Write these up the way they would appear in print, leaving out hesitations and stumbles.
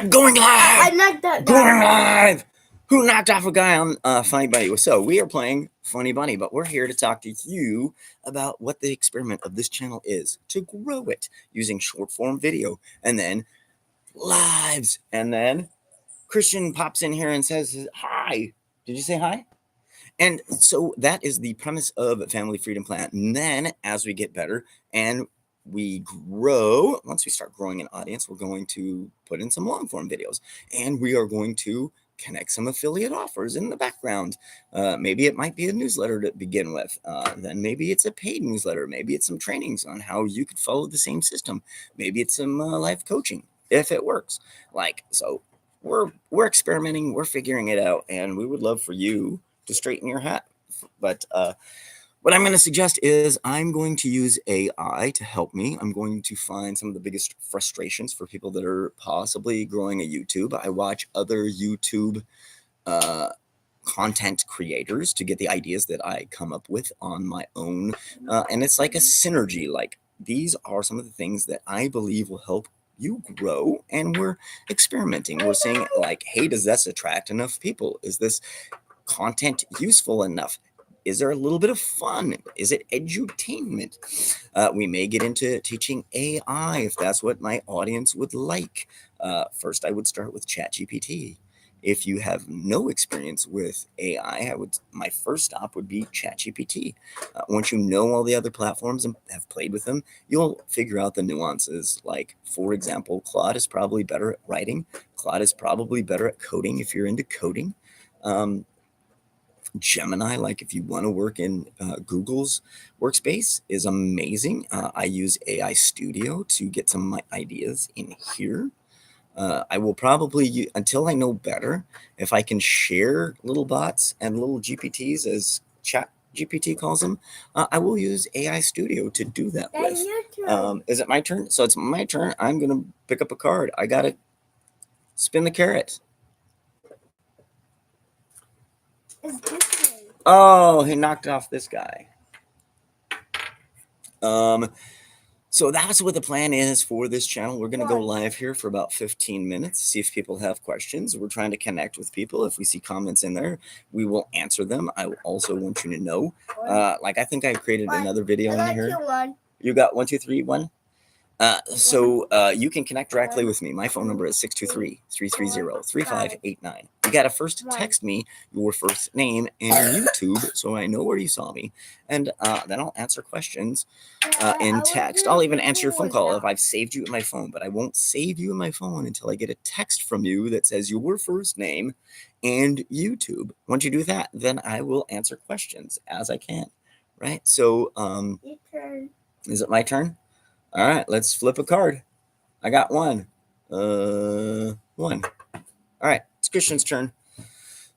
live, going live. I knocked that Going guy. live. Who knocked off a guy on Funny Bunny? So we are playing Funny Bunny, but we're here to talk to you about what the experiment of this channel is, to grow it using short form video and then lives. And then Christian pops in here and says, hi. Did you say hi? And so that is the premise of Family Freedom Plan. And then as we get better and we grow, once we start growing an audience, we're going to put in some long form videos, and we are going to connect some affiliate offers in the background. Maybe it might be a newsletter to begin with. Then maybe it's a paid newsletter. Maybe it's some trainings on how you could follow the same system. Maybe it's some life coaching if it works. So we're experimenting, we're figuring it out, and we would love for you to straighten your hat. But what I'm going to suggest is I'm going to use AI to help me. I'm going to find some of the biggest frustrations for people that are possibly growing a YouTube. I watch other YouTube content creators to get the ideas that I come up with on my own. And it's like a synergy. Like, these are some of the things that I believe will help you grow, and we're experimenting. We're seeing, like, hey, does this attract enough people? Is this content useful enough? Is there a little bit of fun? Is it edutainment? We may get into teaching AI if that's what my audience would like. First, I would start with ChatGPT. If you have no experience with AI, my first stop would be ChatGPT. Once you know all the other platforms and have played with them, you'll figure out the nuances. Like, for example, Claude is probably better at writing. Claude is probably better at coding if you're into coding. Gemini, like if you want to work in Google's workspace, is amazing. I use AI Studio to get some of my ideas in here. I will probably, until I know better, if I can share little bots and little GPTs, as Chat GPT calls them, I will use AI Studio to do that with. Is it my turn? So it's my turn. I'm going to pick up a card. I got to spin the carrot. Oh, he knocked off this guy. So that's what the plan is for this channel. We're going to go live here for about 15 minutes, see if people have questions. We're trying to connect with people. If we see comments in there, we will answer them. I also want you to know, I think I created another video in here. You got 1, 2, 3, 1. So you can connect directly with me. My phone number is 623-330-3589. You got to first text me your first name and YouTube so I know where you saw me. And then I'll answer questions in text. I'll even answer your phone call if I've saved you in my phone, but I won't save you in my phone until I get a text from you that says your first name and YouTube. Once you do that, then I will answer questions as I can. Right? So your turn. Is it my turn? All right, let's flip a card. I got one. One. All right, it's Christian's turn.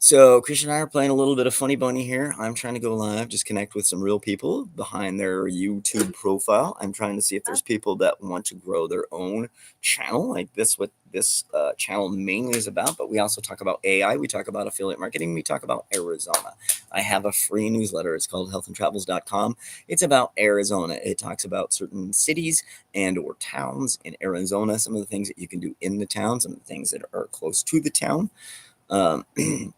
So Christian and I are playing a little bit of Funny Bunny here. I'm trying to go live, just connect with some real people behind their YouTube profile. I'm trying to see if there's people that want to grow their own channel, like this, what this channel mainly is about. But we also talk about AI. We talk about affiliate marketing. We talk about Arizona. I have a free newsletter. It's called healthandtravels.com. It's about Arizona. It talks about certain cities and or towns in Arizona, some of the things that you can do in the town, some of the things that are close to the town.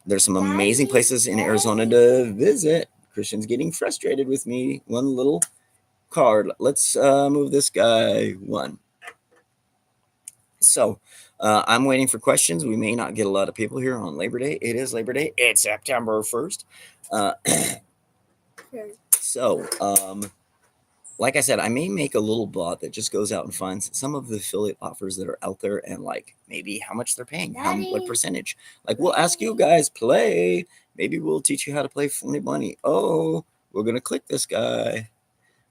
There's some amazing places in Arizona to visit. Christian's getting frustrated with me. One little card. Let's move this guy one. So I'm waiting for questions. We may not get a lot of people here on Labor Day. It is Labor Day. It's September 1st. Like I said, I may make a little bot that just goes out and finds some of the affiliate offers that are out there and like maybe how much they're paying, what percentage. Like, we'll ask you guys, play. Maybe we'll teach you how to play Funny Bunny. Oh, we're going to click this guy.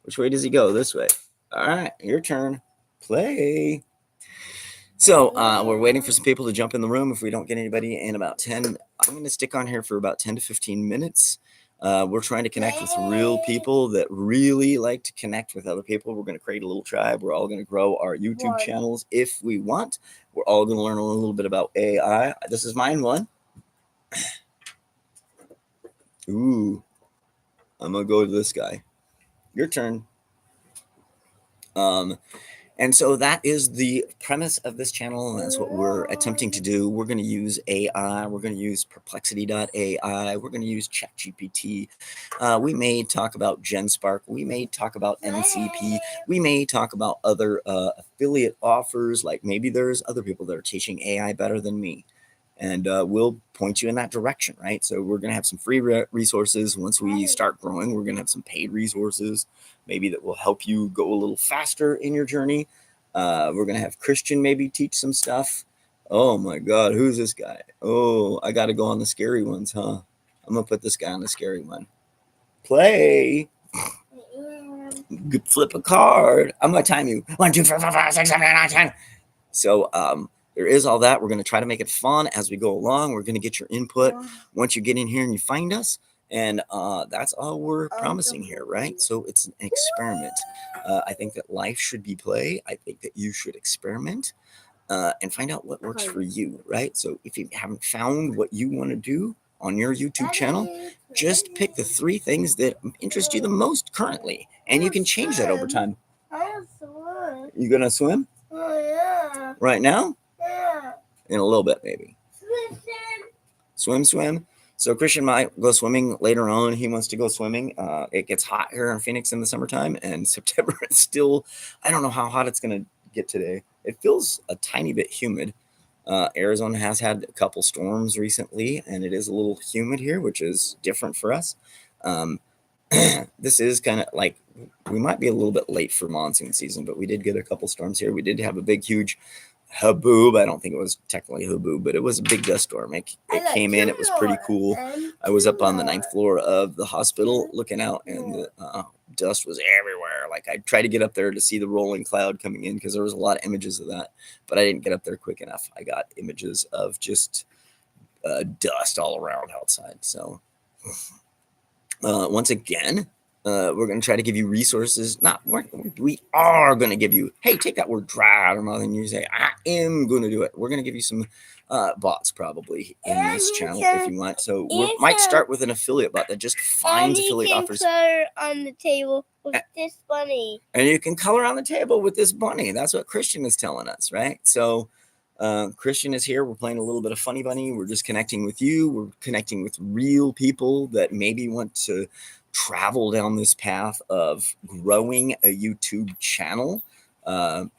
Which way does he go? This way. All right, your turn. Play. So we're waiting for some people to jump in the room. If we don't get anybody in about 10, I'm going to stick on here for about 10 to 15 minutes. We're trying to connect with real people that really like to connect with other people. We're going to create a little tribe. We're all going to grow our YouTube channels if we want. We're all going to learn a little bit about AI. This is mine one. Ooh, I'm going to go to this guy. Your turn. And so that is the premise of this channel, and that's what we're attempting to do. We're going to use AI. We're going to use Perplexity.ai. We're going to use ChatGPT. We may talk about GenSpark. We may talk about NCP. We may talk about other affiliate offers, like maybe there's other people that are teaching AI better than me. And we'll point you in that direction, right? So we're going to have some free resources. Once we start growing, we're going to have some paid resources, maybe that will help you go a little faster in your journey. We're going to have Christian maybe teach some stuff. Oh my God, who's this guy? Oh, I got to go on the scary ones, huh? I'm going to put this guy on the scary one. Play. Flip a card. I'm going to time you. 1, 2, 3, 4, 5, 6, 7, 8, 9, 10. So, there is all that. We're going to try to make it fun as we go along. We're going to get your input once you get in here and you find us. And that's all we're promising here, right? So it's an experiment. I think that life should be play. I think that you should experiment and find out what works for you, right? So if you haven't found what you want to do on your YouTube channel, just pick the 3 things that interest you the most currently. And you can change that over time. You going to swim? Right now? In a little bit, maybe. Swim. So Christian might go swimming later on. He wants to go swimming. It gets hot here in Phoenix in the summertime, and September is still, I don't know how hot it's going to get today. It feels a tiny bit humid. Arizona has had a couple storms recently, and it is a little humid here, which is different for us. This is kind of like, we might be a little bit late for monsoon season, but we did get a couple storms here. We did have a big, huge haboob. I don't think it was technically haboob, but it was a big dust storm. It came in. It was pretty cool. I was up on the 9th floor of the hospital looking out, and the dust was everywhere. Like, I tried to get up there to see the rolling cloud coming in because there was a lot of images of that, but I didn't get up there quick enough. I got images of just dust all around outside. So once again, we're going to try to give you resources. We are going to give you, hey, take that word dry out of your mouth and you say, I am going to do it. We're going to give you some bots probably in this channel if you want. So we might start with an affiliate bot that just finds affiliate offers. Color on the table with this bunny. And you can color on the table with this bunny. That's what Christian is telling us, right? So Christian is here. We're playing a little bit of Funny Bunny. We're just connecting with you. We're connecting with real people that maybe want to travel down this path of growing a YouTube channel. And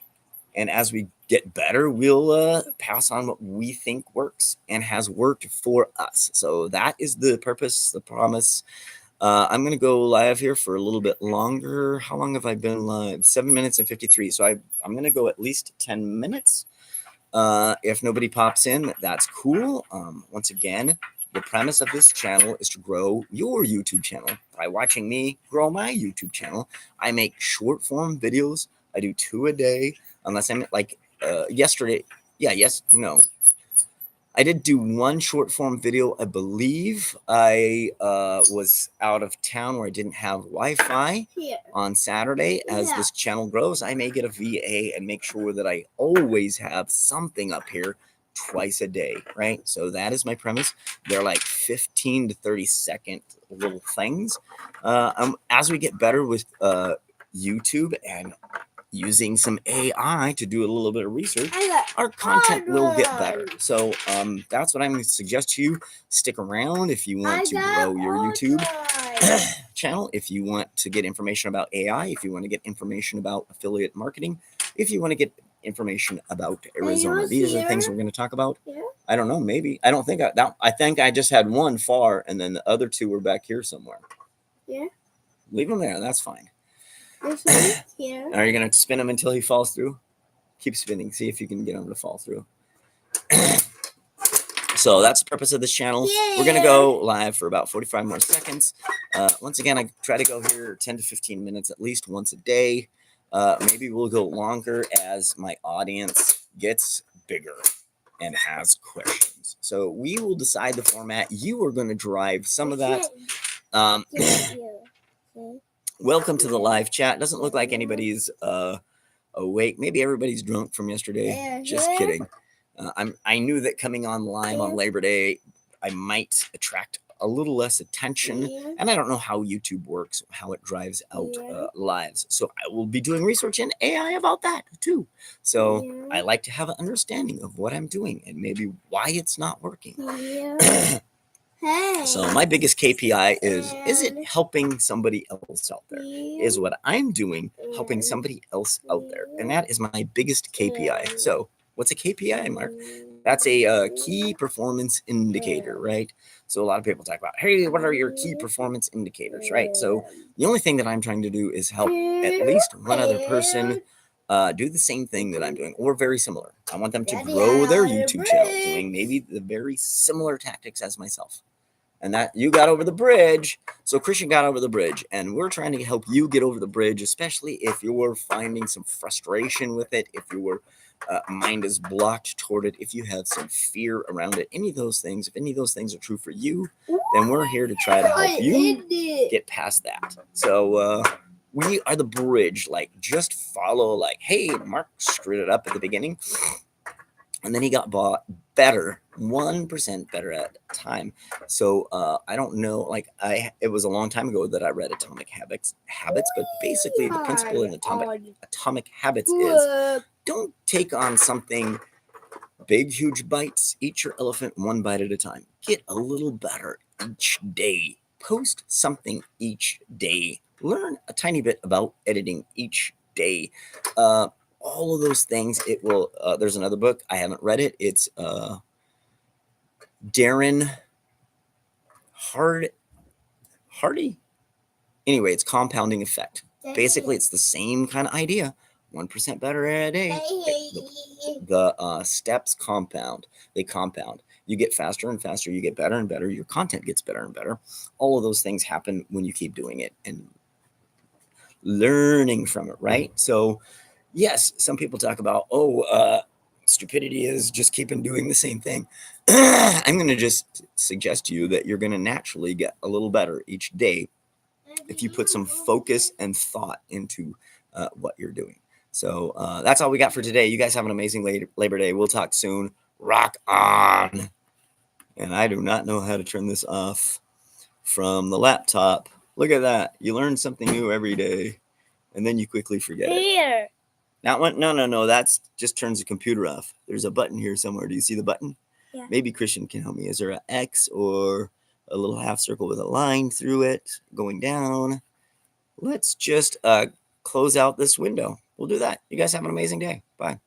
as we get better, we'll pass on what we think works and has worked for us. So that is the purpose, the promise. I'm going to go live here for a little bit longer. How long have I been live? 7 minutes and 53. So I'm going to go at least 10 minutes. If nobody pops in, that's cool. Once again, the premise of this channel is to grow your YouTube channel by watching me grow my YouTube channel. I make short form videos. I do 2 a day, unless I'm like yesterday. I did do 1 short form video. I believe I was out of town where I didn't have Wi-Fi on Saturday. As this channel grows, I may get a VA and make sure that I always have something up here twice a day, right? So that is my premise. They're like 15 to 30 second little things. As we get better with YouTube and using some AI to do a little bit of research, our content will get better. So that's what I'm going to suggest to you. Stick around if you want to grow your YouTube channel, if you want to get information about AI, if you want to get information about affiliate marketing, if you want to get information about Arizona. These are the things we're going to talk about. I don't know, maybe. I don't think I think I just had 1 far, and then the other 2 were back here somewhere. Yeah. Leave them there. That's fine. Here. Are you going to spin him until he falls through? Keep spinning. See if you can get him to fall through. So that's the purpose of this channel. Yeah. We're going to go live for about 45 more seconds. Once again, I try to go here 10 to 15 minutes at least once a day. Maybe we'll go longer as my audience gets bigger and has questions. So we will decide the format. You are going to drive some of that. Welcome to the live chat. Doesn't look like anybody's awake. Maybe everybody's drunk from yesterday. Just kidding. I knew that coming on live on Labor Day, I might attract a little less attention. Yeah. And I don't know how YouTube works, how it drives out Yeah. lives. So I will be doing research in AI about that too. So Yeah. I like to have an understanding of what I'm doing and maybe why it's not working. Yeah. Hey. So my biggest KPI is it And- helping somebody else out there? Yeah. Is what I'm doing helping somebody else out there? And that is my biggest KPI. So what's a KPI, Mark? That's a key performance indicator, right? So a lot of people talk about, hey, what are your key performance indicators, right? So the only thing that I'm trying to do is help at least one other person do the same thing that I'm doing or very similar. I want them to grow their YouTube channel doing maybe the very similar tactics as myself. And that you got over the bridge. So Christian got over the bridge, and we're trying to help you get over the bridge, especially if you're finding some frustration with it, if your mind is blocked toward it, if you have some fear around it, any of those things. If any of those things are true for you, then we're here to try to help you get past that. So we are the bridge. Like, just follow. Like, hey, Mark screwed it up at the beginning. And then he got better, 1% better at a time. So I don't know, like it was a long time ago that I read Atomic Habits, but basically the principle in Atomic Habits is don't take on something big, huge bites. Eat your elephant one bite at a time. Get a little better each day. Post something each day. Learn a tiny bit about editing each day. All of those things, it will. There's another book. I haven't read it. It's Darren Hardy. Anyway, it's Compounding Effect. Basically, it's the same kind of idea. 1% better a day. The steps compound. They compound. You get faster and faster. You get better and better. Your content gets better and better. All of those things happen when you keep doing it and learning from it, right? So, yes, some people talk about, stupidity is just keeping doing the same thing. I'm going to just suggest to you that you're going to naturally get a little better each day if you put some focus and thought into what you're doing. So that's all we got for today. You guys have an amazing Labor Day. We'll talk soon. Rock on. And I do not know how to turn this off from the laptop. Look at that. You learn something new every day, and then you quickly forget it. Here. That one? No. That's just turns the computer off. There's a button here somewhere. Do you see the button? Yeah. Maybe Christian can help me. Is there an X or a little half circle with a line through it going down? Let's just close out this window. We'll do that. You guys have an amazing day. Bye.